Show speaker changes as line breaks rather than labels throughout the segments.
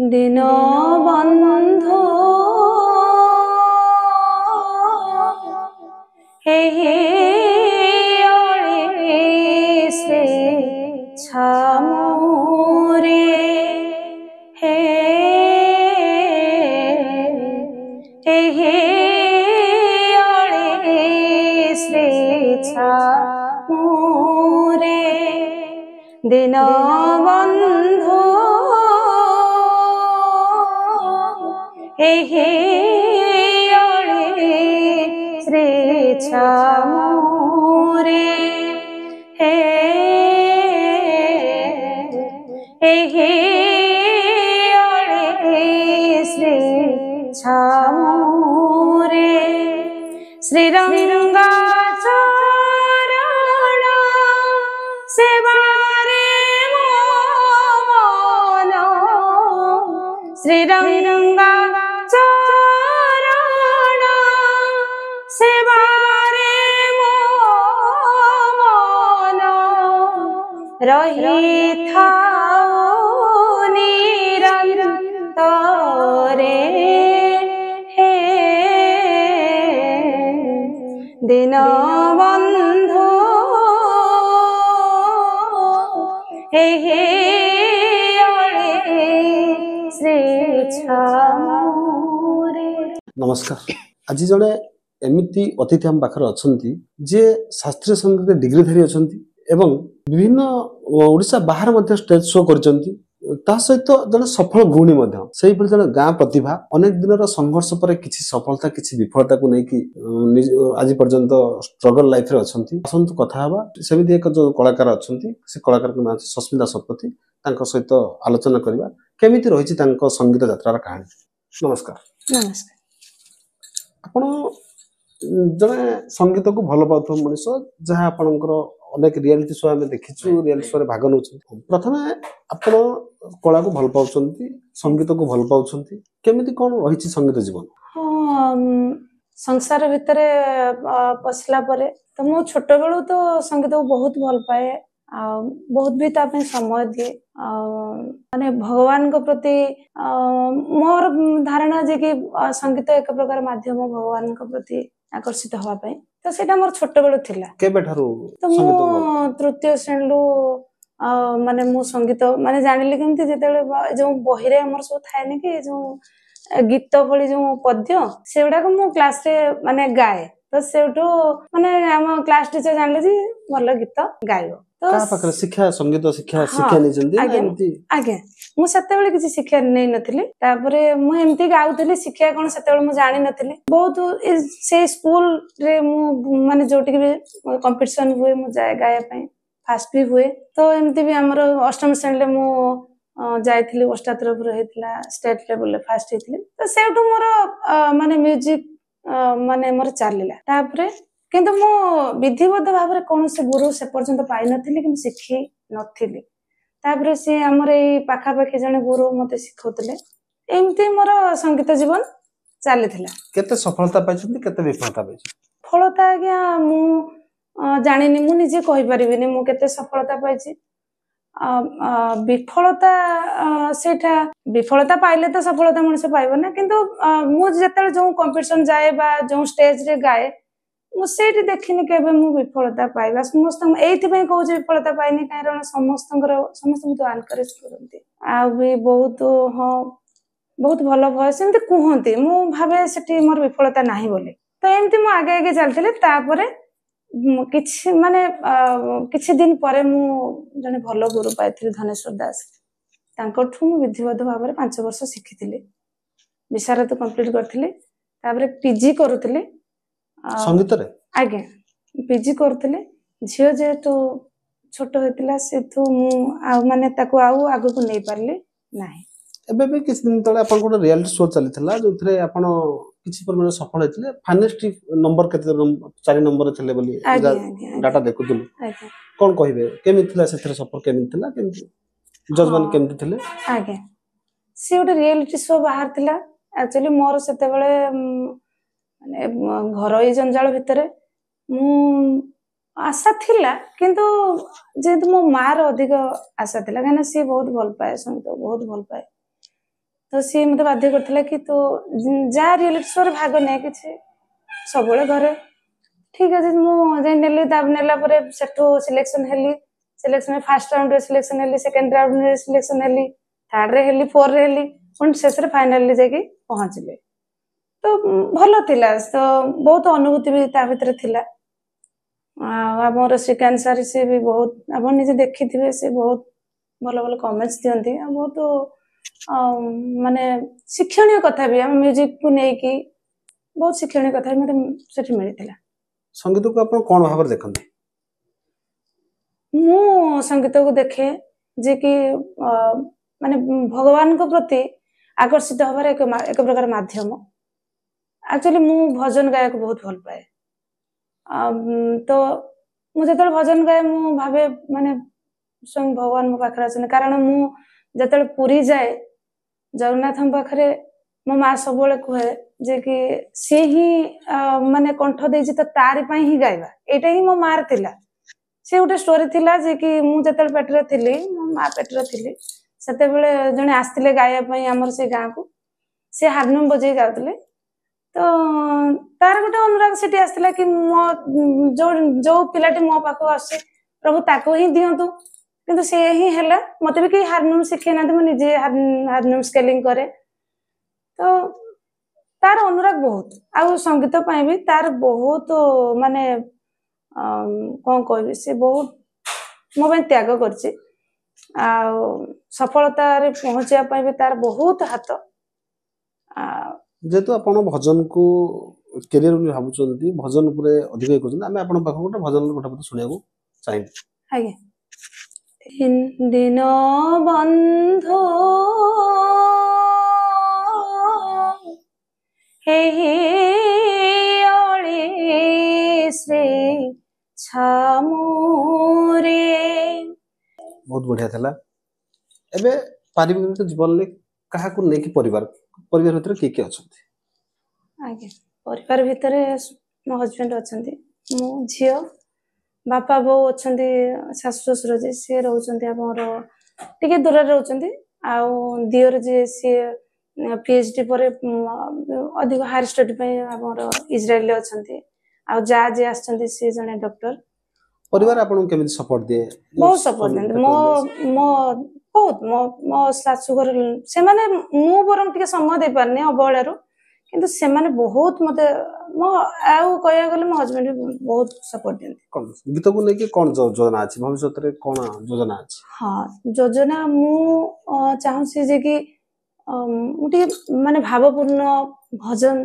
दीनबन्धु हे श्री छामुरे हे श्री छामुरे दीनबन्धु हे श्री छामुरे हे श्री छामुरे श्रीरंगा चरण सेवारे मोन श्रीरंगा चरण सेवारे मोन रही निरंतरे हे दीनबन्धु हे श्री छामुरे।
नमस्कार। आज जड़े एमती अतिथि आम पाखे अच्छा जे शास्त्रीय संगीत डिग्रीधारी अच्छा एवं विभिन्न ओडिशा बाहर स्टेज शो कर सहित जड़े सफल गृहिणी से जड़े गाँ प्रतिभा अनेक दिन संघर्ष पर किसी सफलता किसी विफलता को लेकिन आज पर्यंत स्ट्रगल लाइफ रे आसंतु कथा हवा सेमिति एक जो कलाकार अच्छा से कलाकार नाम सस्मिता शतपथी सहित आलोचना करवा केमिति रही संगीत यात्रार कहानी। नमस्कार।
नमस्कार।
आपण जड़े संगीत को भल पाउथ मनीष जहाँ आपणकर अनेक रियालिटी शो आम देखीचु रियालिटी शो भाग नौ प्रथम आपण कला को भल पाउछ संगीत को भल पाउछ केमिति कोन रही संगीत जीवन?
संसार भितर पसला परे तो मो छोट बेलू तो संगीत को बहुत भल पाए बहुत भी तापे समय दिए माने भगवान को प्रति मोर धारणा जे कि संगीत एक प्रकार माध्यम भगवान को प्रति आकर्षित हवा पाए तो सेटा मोर छोट बेलू थिला
केबे थारु
तो मो तृतीय श्रेणी माने मो संगीत माने जानिले केमती जेतेले जो बही रे हमर सब थाए ने कि जो गीत भली जो पद्य सेउडा को मो क्लास रे माने गाए तो सेउटो माने हम क्लास टीचर जानले जी भलो गीत गायो तो
का पाखरे शिक्षा संगीत शिक्षा नै जंदी एमती
आगे मु सेते बेले किछि शिक्षा नै नथिली तापरे मु एमती गाउथली शिक्षा कोन सेते बेले मु जानि नथिली बहुत से स्कूल रे मु माने जोटी भी कंपटीशन हुए मु जाय गाया पई फास्ट भी हुए तो एमती भी हमर अष्टम श्रेणी रे मु जायथिली ओस्टा तरफ रहितला स्टेट लेवल रे फास्ट हेतली तो सेउटो मोर माने म्यूजिक माने मोर चालिला तापरे किंतु मो विधिबद्ध भाव रे कोन से गुरु से पर्यंत पाई नथिली कि शिखी नथिली तापरे से हमर ए पाखा पाखी जने गुरु मते सिखौतले एमती मोर संगीत जीवन चालिथिला।
केते सफलता पाइछथि केते विफलता पाइछ?
फलता आज्ञा मु जानिनी मु निजे कहि परिबिनी मु केते सफलता पाइछि विफलता सेठा विफलता पाइले तो सफलता मनुष्य पाइबो ना किंतु मु जेतले जो कंपटीशन जाए बा जो स्टेज रे गाए मु सेठी देखिनी केबे मु विफलता पाइबा समस्त एथि पय कहू जे विफलता पाइनी कारण समस्त तो एनकरेज करंती आ भी बहुत हां बहुत भलो भय सेमते कहंती मु भाबे सेठी मोर विफलता नाही बोले तो एमती मु आगे आगे चलथिले तापरे किछि माने किछि दिन परे मु जने भलो गुरु पाइथिले धनेश्वर दास तांकोठु मु विधिबद्ध भाव रे 5 वर्ष सिखिथिले विशारद कंप्लीट करथिले तापरे पीजी करूथिले
संगीत रे
आगे पीजी करथिले झियो जे तो छोट होतिला सेथु मु आ माने ताको आउ आगु को नै पारले नाही
एबे भी किछ दिन तळे आपन कोन रियलिटी शो चलिथिला जोथरे आपन किछि परिमाण सफल हेतिले फाइनेस्ट नंबर केते 4 नंबर थिले बोली डाटा देखुथुलु कोन कहिबे केमिथिला सेथरे सफल केमिथिला केमि जजमान केमिथिले
आगे से ओटे रियलिटी शो बाहर थिला एक्चुअली मोर सेते बेले माने घरई जंजाल भितरे मु आशा थिला किंतु जेतु मो मार अधिक आशा थिला काना से बहुत भल पाए संगीत बहुत भल पाए तो सी मते बाध्य करथिला कि तू जा रियलिटी शो रे भाग ने किछि सबले घरे ठीक अछि मु जे नेली दाब नेला परे सेठो सिलेक्शन हेली सिलेक्शन फर्स्ट राउंड रे सिलेक्शन हेली सेकंड राउंड रे सिलेक्शन हेली थर्ड रे हेली फोर रे हेली पुन शेष रे फाइनल रे जाके पहुंचले तो भलो थिला तो बहुत अनुभूति भी ता भीतर थिला आमर श्रीकांत सर से भी बहुत आप निजे देखी थे से बहुत भल भल कमेंट्स दियंती बहुत माने शिक्षणीय कथा भी हम म्यूजिक को नेकी बहुत शिक्षणीय कथा भी मते सेठी मिलिथिला
संगीत को आपण कोन भाबर देखंती
मु संगीत को देखे जे कि माने भगवान को प्रति आकर्षित होबार एक प्रकार माध्यम एक्चुअली मु भजन गायक बहुत भल पाए तो मु जतल भजन गाए मु भावे माने स्वयं भगवान मो पाखरे अछन कारण मु जतल पुरी जाए जगन्नाथ पाखरे मो माँ सब कहे जे कि सी ही माने कंठ देछि तो तारि पई ही गाइबा एटा ही मो मार थिला से गोटे स्टोरी थिला जे कि मु जतल पेटरे थिली मो माँ पेटरे थिली सेते बेले जने आस्तिले गाया पई हमर से गाँ को से हारमोनियम बजे गाउतले तो तार गोटे अनुराग सेठी आसला कि मो जो जो पिलाटी मो पाखो आसे प्रभु ताको ही दियंतु किंतु से ही हैला मते भी कि हारमोनियम सिखे ना तो निजे हारमोनियम स्केलिंग करे तो तार अनुराग बहुत आ संगीत पई भी तार बहुत माने कोन कहबी से बहुत मो पई त्याग करछि आ सफलता रे पहुंचिया पई भी तार बहुत हाथ
जेतु आपण भजन को करियर ବୋଲି ଭାବୁଛନ୍ତି भजन पुरे अधिक କରୁଛନ୍ତି ଆମେ ଆପଣ ପାଖକୁ ଗୋଟେ ଭଜନ ଗୋଟେ ପଦ ଶୁଣିବାକୁ ଚାହିଁବୁ
आगे दिन बंधु हे श्री छामुरे
बहुत बढ़िया थला एबे पारिवारिक जीवन ले काहा को नेकी परिवार परिवार भीतर के अछंती
आगे परिवार भीतर मो हस्बैंड अछंती मो झियो बापा बो अछंती सासु ससुर जे से रहउचंती हमर टिके दूर रे रहउचंती आ दियर जे से पीएचडी पर अधिक हायर स्टडी पे हमर इजराइल ले अछंती आ जा जे आछंती से जने डॉक्टर
परिवार आपन केमिति सपोर्ट दे
बहुत सपोर्ट दे मो मो बहुत मो मो सासु घर से माने मु बरम टिके समय दे पारने अबळारो किंतु से माने बहुत मते मो आउ कहया गले मो हस्बैंड भी बहुत सपोर्ट देन
कोन गीत को लेके कोन योजना अछि भविष्यत रे कोन योजना अछि
हां योजना मु चाहू छी जे कि मुटी माने भावपूर्ण भजन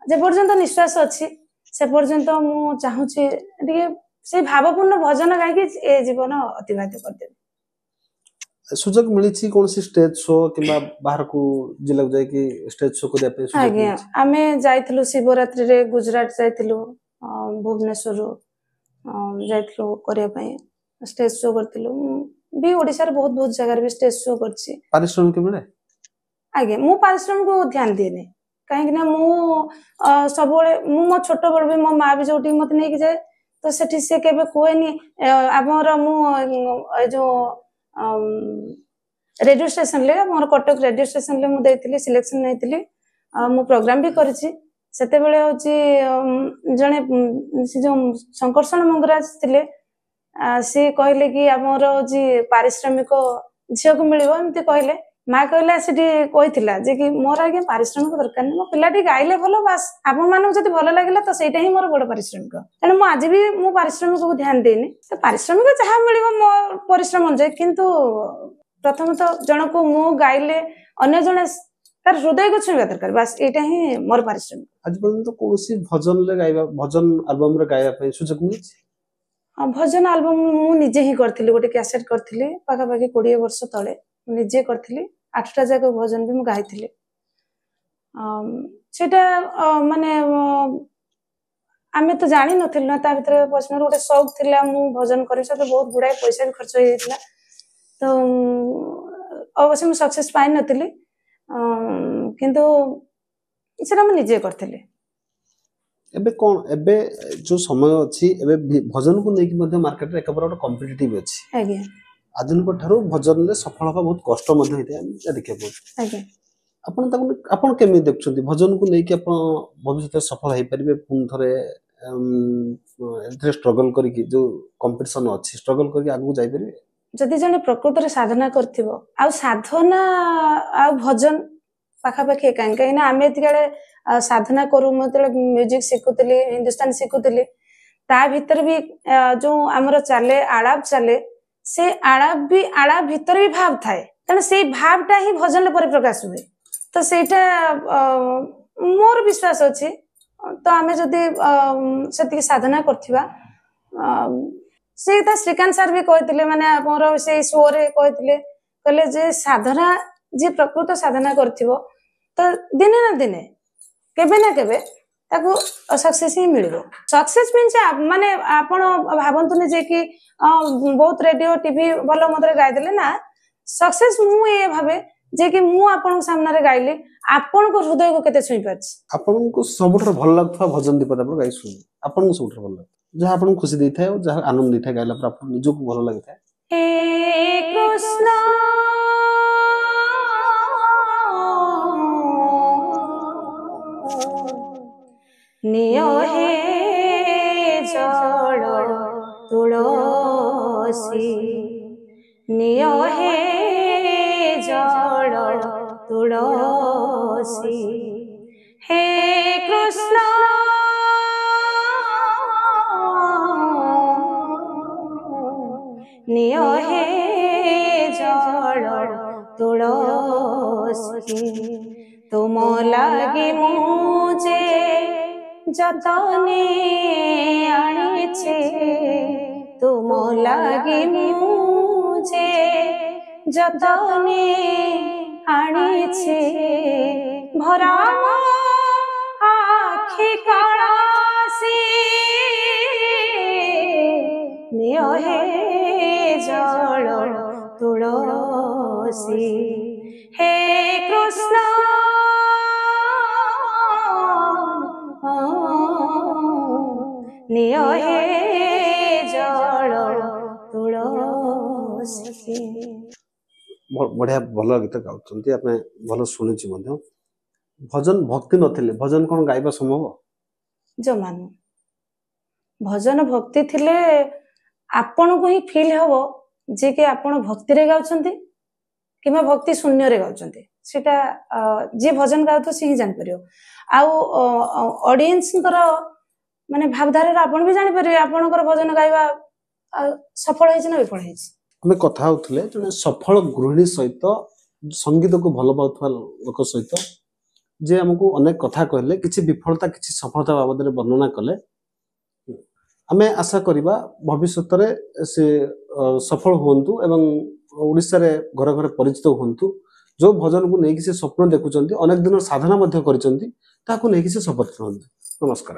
जे पर्यंत निश्वास अछि से पर्यंत मु चाहू छी टिके से भावपूर्ण भजन गाय के ए जीवन अतिबाहित कर दे
सुजग मिली छी कोन सी स्टेज शो किबा बाहर को जिला जाय कि स्टेज शो करिया पे सुजग
आगे आमे जाइथलु शिवरात्रि रे गुजरात जाइथलु भुवनेश्वर जाइथलु करिया पे स्टेज शो करथलु भी ओडिसा रे बहुत बहुत जगह रे स्टेज शो करछि
पारिश्रमिक मिले आगे
मु पारिश्रमिक को ध्यान देने काहे कि ना मु सबले मो छोट बड़ भी मो माँ भी जोटी मत नै कि जाए तो सेठी से केबे कोएनी आमर मु जो रेडियो स्टेशन ले मोर कटक रेडियो स्टेशन ले मु देथिली सिलेक्शन नैथिली मु प्रोग्राम भी करछि सेते बेले होची जने से जो शंकरषण मंगराज थिले से कहले कि आमर होची पारिश्रमिक झियो को मिलिबो एमती कहले माँ कहला सेठी कहिथिला जे कि मोर आगे पारिश्रमिक दरकार नै मो पिलाटी गाइले भलो बस आपन मानक जति भलो लागिला तो सेटा ही मोर बड़ पारिश्रमिक कारण मु आज भी मु पारिश्रमिक को ध्यान देनी तो पारिश्रमिक जहा मिलिबो मो परिश्रम अनुसार किंतु प्रथम तो जनको मु गाइले अन्य जने तार हृदय को छुइबा दरकार बस एटा ही मोर पारिश्रमिक
आज पर्यंत कोनसी भजन ले गाइबा भजन एल्बम रे गाइबा पे सुजग मिली
भजन एल्बम मु निजे ही करथिली गोटे कैसेट करथिली पाका पाकी 20 वर्ष तळे निजे करथिली 8टा जाक भजन भी मु गाइथिली सेटा माने आमे तो जानि नथिल ना ता भीतर पर्सनल गोटे शौक थिला मु भजन करे से तो बहुत गुडाय पैसा भी खर्च होई थिला तो अवश्य मु सक्सेस पाइ नथिली किंतु सेटा मु निजे करथिली
एबे कोन एबे जो समय अछि एबे भजन को लेके मध्ये मार्केट रे एकबर ଗୋଟେ कॉम्पिटिटिव अछि
आज्ञा
आधुनिक ठारो भजन ले सफल होबा बहुत कष्ट मध्ये होइते हम देखै बहुत
आज्ञा
ଆପଣ କେମିତି ଦେଖୁଛନ୍ତି ଭଜନ को ନେଇକି ଆପଣ ଭବିଷ୍ୟତରେ ସଫଳ ହେଇପାରିବେ ପୁଣି ଥରେ ଏଥିରେ ଷ୍ଟ୍ରଗଲ କରିକି ଯୋଉ କମ୍ପିଟିସନ ଅଛି ଷ୍ଟ୍ରଗଲ କରିକି ଆଗକୁ ଯାଇପାରିବେ
ଯଦି ଜଣେ ପ୍ରକୃତରେ ସାଧନା କରିଥିବ ଆଉ ସାଧନା ଆଉ ଭଜନ ପାଖାପାଖି କାହିଁକି ନା ଆମେ ଯେତେବେଳେ ସାଧନା କରୁ ମୁଁ ଯେତେବେଳେ ମ୍ୟୁଜିକ ଶିଖୁଥିଲି ହିନ୍ଦୁସ୍ତାନୀ ଶିଖୁଥିଲି ତା ଭିତରେ ବି ଯୋଉ ଆମର ଚାଲେ ଆଳାପ ଚାଲେ ସେ ଆଳାପ ଭିତରେ ବି ଭାବ ଥାଏ ତେଣୁ ସେଇ ଭାବଟା ହିଁ ଭଜନରେ ପରିପ୍ରକାଶ ହୁଏ ତ ସେଇଟା ମୋର ବିଶ୍ୱାସ ଅଛି ତ ଆମେ ଯଦି ସେତିକି ସାଧନା କରିଥିବା ସେଇଟା ଶ୍ରୀକାନ୍ତ ସାର୍ ବି କହିଥିଲେ ମାନେ ଆମର ସେଇ ଶୋରେ କହିଲେ ଯେ ସାଧନା ଯିଏ ପ୍ରକୃତ ସାଧନା କରିଥିବ ତ ଦିନେ ନା ଦିନେ କେବେ ନା କେବେ ତାକୁ ସକ୍ସେସ୍ ହିଁ ମିଳିବ ସକ୍ସେସ୍ ମିନ୍ସ ମାନେ ଆପଣ ଭାବନ୍ତୁନି ଯେ କି ବହୁତ ରେଡିଓ ଟିଭି ଭଲ ମତରେ ଗାଇଦେଲେ ନା ସକ୍ସେସ୍ ମୁଁ ଏ ଭାବେ ଯେ କି ମୁଁ ଆପଣଙ୍କ ସାମ୍ନାରେ ଗାଇଲି ଆପଣଙ୍କ ହୃଦୟକୁ କେତେ ଛୁଇଁ ପାରିଛି
ଆପଣଙ୍କୁ ସବୁଠାରୁ ଭଲ ଲାଗୁଥିବା ଭଜନ ଦୀପଦ ଆପଣ ଗାଇ ଶୁଣି ଆପଣଙ୍କୁ ସବୁଠାରୁ ଭଲ ଲାଗେ ଯାହା ଆପଣଙ୍କୁ ଖୁସି ଦେଇଥାଏ ଆଉ ଯାହା ଆନନ୍ଦ ଦେଇଥାଏ ଗାଇଲା ପରେ ଆପଣ ନିଜକୁ ଭଲ ଲାଗିଥାଏ
हे कृष्ण नियो हे जल तुलसी नियो हे जल तुलसी हे कृष्ण नियो हे जल तुलसी तुम लागे मुझे जतने आनिछे तुम लागे मुझे जतने आनिछे भरा आखि कलासी नियो हे जल तुलसी हे कृष्ण नियो हे जल तुलसी
बढ़िया भल गीत गाउछन्ती आपने भल सुनिछि मध्य भजन भक्ति नथिले भजन कोन गाइबा संभव
जमान भजन भक्ति थिले आपण को ही फील हबो जे कि आपण भक्ति रे गाउछन्ती किमा भक्ति शून्य रे गाउछन्ती सेटा जे भजन गाउतो से ही जान परियो आ ऑडियंस माने भावधारा आपण भी जानि परियो आपणकर भजन गाइबा सफल होइछ ना विफल होइछ
हमें कथा होतले जने सफल गृहिणी सहित संगीत को भल पाउथवा लोक सहित जे हमको अनेक कथा कहले किछि विफलता किछि सफलता बाबद रे वर्णना कले हमें आशा करिबा भविष्यत रे से सफल होंतु एवं ओडिसा रे घर घर परिचित होंतु जो भजन को नेकी से स्वप्न देखुचंती अनेक दिन साधना मध्य करिसंती ताको नेकी से सफल होंतु नमस्कार।